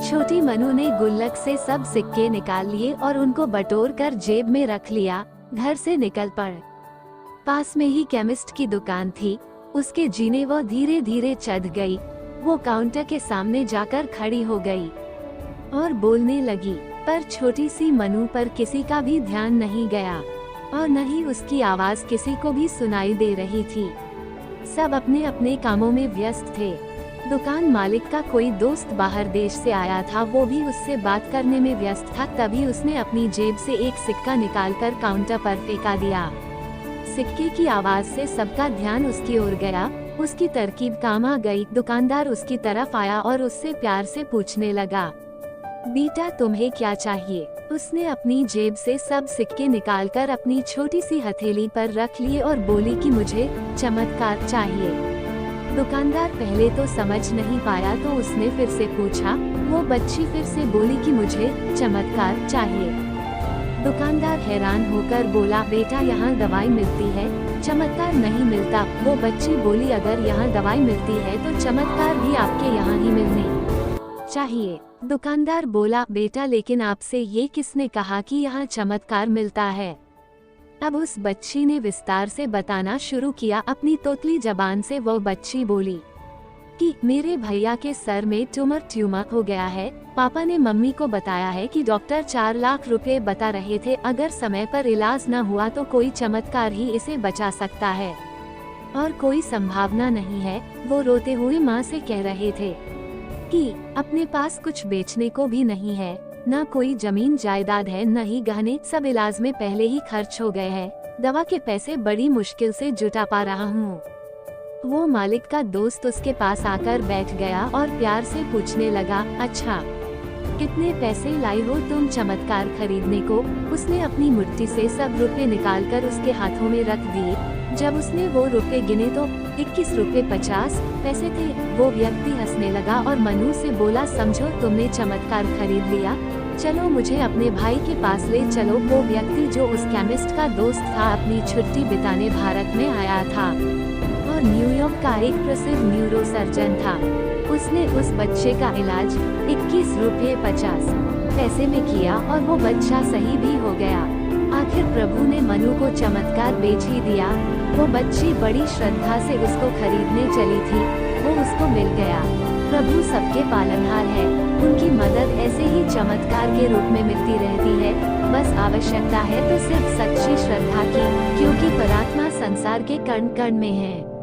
छोटी मनु ने गुल्लक से सब सिक्के निकाल लिए और उनको बटोर कर जेब में रख लिया। घर से निकल पड़। पास में ही केमिस्ट की दुकान थी। उसके जीने वो धीरे धीरे चढ़ गई। वो काउंटर के सामने जाकर खड़ी हो गई और बोलने लगी, पर छोटी सी मनु पर किसी का भी ध्यान नहीं गया और न ही उसकी आवाज किसी को भी सुनाई दे रही थी। सब अपने अपने कामों में व्यस्त थे। दुकान मालिक का कोई दोस्त बाहर देश से आया था, वो भी उससे बात करने में व्यस्त था। तभी उसने अपनी जेब से एक सिक्का निकालकर काउंटर पर फेंका दिया। सिक्के की आवाज से सबका ध्यान उसकी ओर गया। उसकी तरकीब काम आ गई। दुकानदार उसकी तरफ आया और उससे प्यार से पूछने लगा, बेटा तुम्हें क्या चाहिए? उसने अपनी जेब से सब सिक्के निकालकर अपनी छोटी सी हथेली पर रख लिए और बोली कि मुझे चमत्कार चाहिए। दुकानदार पहले तो समझ नहीं पाया, तो उसने फिर से पूछा। वो बच्ची फिर से बोली कि मुझे चमत्कार चाहिए। दुकानदार हैरान होकर बोला, बेटा यहाँ दवाई मिलती है, चमत्कार नहीं मिलता। वो बच्ची बोली, अगर यहाँ दवाई मिलती है तो चमत्कार भी आपके यहाँ ही मिलने चाहिए। दुकानदार बोला, बेटा लेकिन आपसे ये किसने कहा कि यहाँ चमत्कार मिलता है? अब उस बच्ची ने विस्तार से बताना शुरू किया। अपनी तोतली जबान से वो बच्ची बोली कि मेरे भैया के सर में ट्यूमर हो गया है। पापा ने मम्मी को बताया है कि डॉक्टर 4 लाख रुपए बता रहे थे। अगर समय पर इलाज न हुआ तो कोई चमत्कार ही इसे बचा सकता है और कोई संभावना नहीं है। वो रोते हुए माँ से कह रहे थे कि अपने पास कुछ बेचने को भी नहीं है, न कोई जमीन जायदाद है, न ही गहने। सब इलाज में पहले ही खर्च हो गए हैं। दवा के पैसे बड़ी मुश्किल से जुटा पा रहा हूँ। वो मालिक का दोस्त उसके पास आकर बैठ गया और प्यार से पूछने लगा, अच्छा कितने पैसे लाई हो तुम चमत्कार खरीदने को? उसने अपनी मुट्ठी से सब रुपए निकालकर उसके हाथों में रख दिए। जब उसने वो रुपए गिने तो 21 रुपए 50 पैसे थे। वो व्यक्ति हंसने लगा और मनु से बोला, समझो तुमने चमत्कार खरीद लिया, चलो मुझे अपने भाई के पास ले चलो। वो व्यक्ति जो उस केमिस्ट का दोस्त था, अपनी छुट्टी बिताने भारत में आया था और न्यूयॉर्क का एक प्रसिद्ध न्यूरो सर्जन था। उसने उस बच्चे का इलाज 21 रुपए 50 पैसे में किया और वो बच्चा सही भी हो गया। आखिर प्रभु ने मनु को चमत्कार बेच ही दिया। वो बच्ची बड़ी श्रद्धा से उसको खरीदने चली थी, वो उसको मिल गया। प्रभु सबके पालनहार है, उनकी मदद ऐसे ही चमत्कार के रूप में मिलती रहती है। बस आवश्यकता है तो सिर्फ सच्ची श्रद्धा की, क्योंकि परात्मा संसार के कण कण में है।